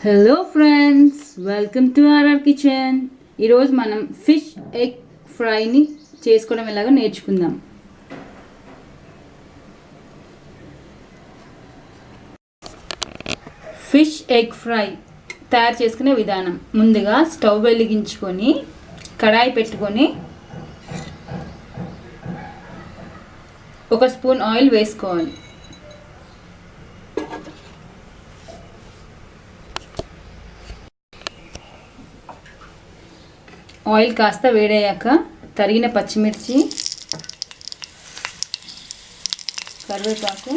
Hello friends, welcome to RR kitchen. ఈరోజు మనం fish egg ఫ్రైని చేసుకోవడం ఎలాగో నేర్చుకుందాం. ఫిష్ ఎగ్ ఫ్రై తయారు చేసుకునే విధానం: ముందుగా స్టవ్ వెలిగించుకొని కడాయి పెట్టుకొని 1 స్పూన్ ఆయిల్ వేసుకోవాలి. ఆయిల్ కాస్త వేడయ్యాక తరిగిన పచ్చిమిర్చి, కరివేపాకు,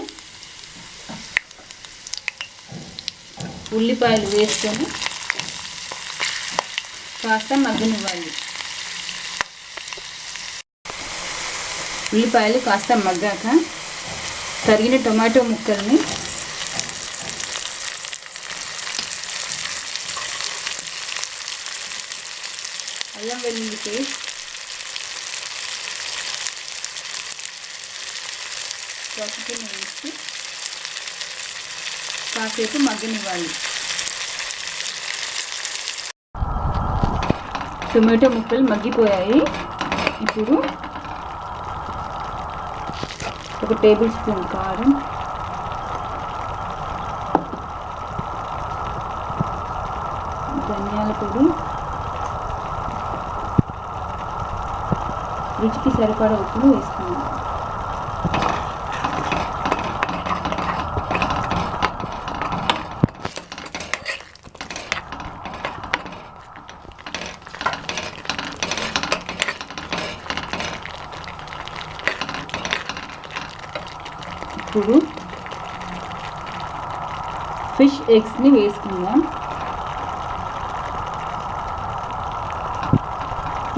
ఉల్లిపాయలు వేసుకొని కాస్త మగ్గనివ్వాలి. ఉల్లిపాయలు కాస్త మగ్గాక తరిగిన టొమాటో ముక్కల్ని అల్లం వెల్లుల్లి పేస్ట్, పసుపుని వేసి కాసేపు మగ్గనివ్వాలి. టొమాటో ముక్కలు మగ్గిపోయాయి. ఇప్పుడు 1 టేబుల్ స్పూన్ కారం, ధనియాల పొడి, రుచికి సరిపడా ఉప్పును వేసుకున్నాం. ఇప్పుడు ఫిష్ ఎగ్స్ని వేసుకుందాం.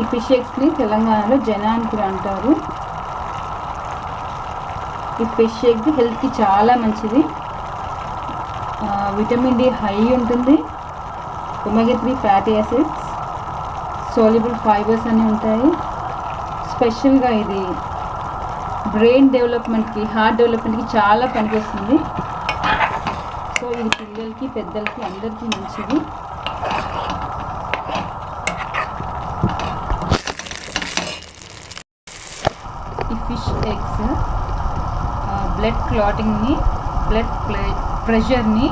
ఈ ఫిష్ ఎగ్స్ని తెలంగాణలో జనా అని కూడా అంటారు. ఈ ఫిష్ ఎగ్ హెల్త్కి చాలా మంచిది. విటమిన్ డి హై ఉంటుంది. ఒమేగా 3 ఫ్యాటీ యాసిడ్స్, సోల్యుబుల్ ఫైబర్స్ అన్నీ ఉంటాయి. స్పెషల్గా ఇది బ్రెయిన్ డెవలప్మెంట్కి, హార్ట్ డెవలప్మెంట్కి చాలా పనికొస్తుంది. సో ఇది పిల్లలకి, పెద్దలకి అందరికీ మంచిది. ఈ ఫిష్ ఎగ్స్ బ్లడ్ క్లాటింగ్ని, బ్లడ్ ప్రెషర్ని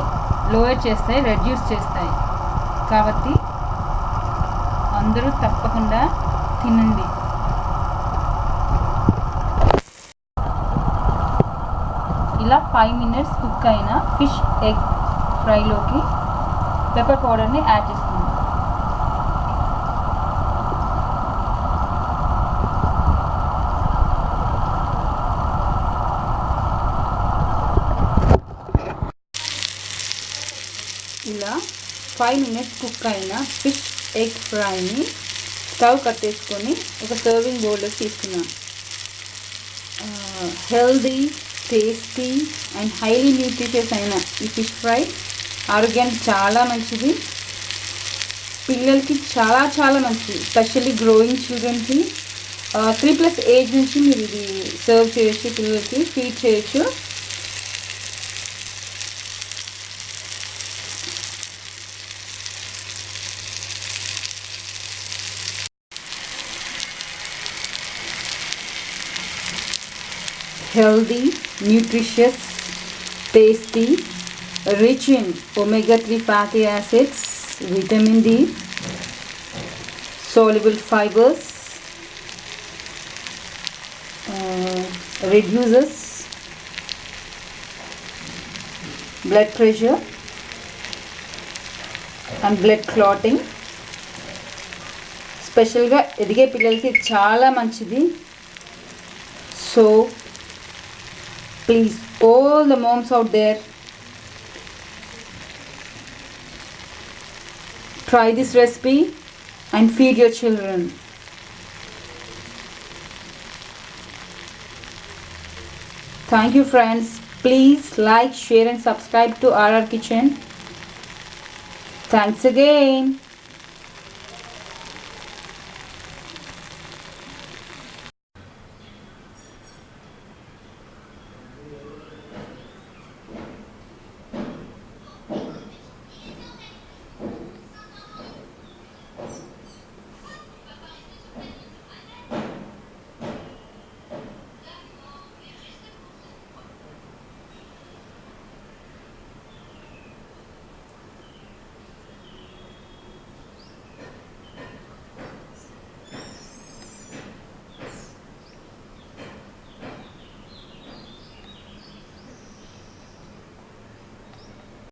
లోయర్ చేస్తాయి, రెడ్యూస్ చేస్తాయి. కాబట్టి అందరూ తప్పకుండా తినండి. ఇలా 5 మినిట్స్ కుక్ అయిన ఫిష్ ఎగ్ ఫ్రైలోకి పెప్పర్ పౌడర్ని యాడ్ చేసుకుందాం. ఇలా 5 మినిట్స్ కుక్ అయిన ఫిష్ ఎగ్ ఫ్రైని స్టవ్ కట్టేసుకొని ఒక సర్వింగ్ బౌల్లోకి తీసుకున్నాం. Healthy, tasty and highly nutritious అయిన ఈ ఫిష్ ఫ్రై ఆరోగ్యానికి చాలా మంచిది. పిల్లలకి చాలా చాలా మంచిది. స్పెషల్లీ గ్రోయింగ్ చిల్డ్రన్కి 3+ ఏజ్ నుంచి మీరు ఇది సర్వ్ చేయొచ్చు, పిల్లలకి ఫీడ్ చేయొచ్చు. Healthy, nutritious, tasty, rich in omega 3 fatty acids, vitamin D, soluble fibers, reduces blood pressure and blood clotting. స్పెషల్గా ఎదిగే పిల్లలకి చాలా మంచిది. So please, all the moms out there, try this recipe and feed your children. Thank you friends. Please like, share and subscribe to RR Kitchen. Thanks again.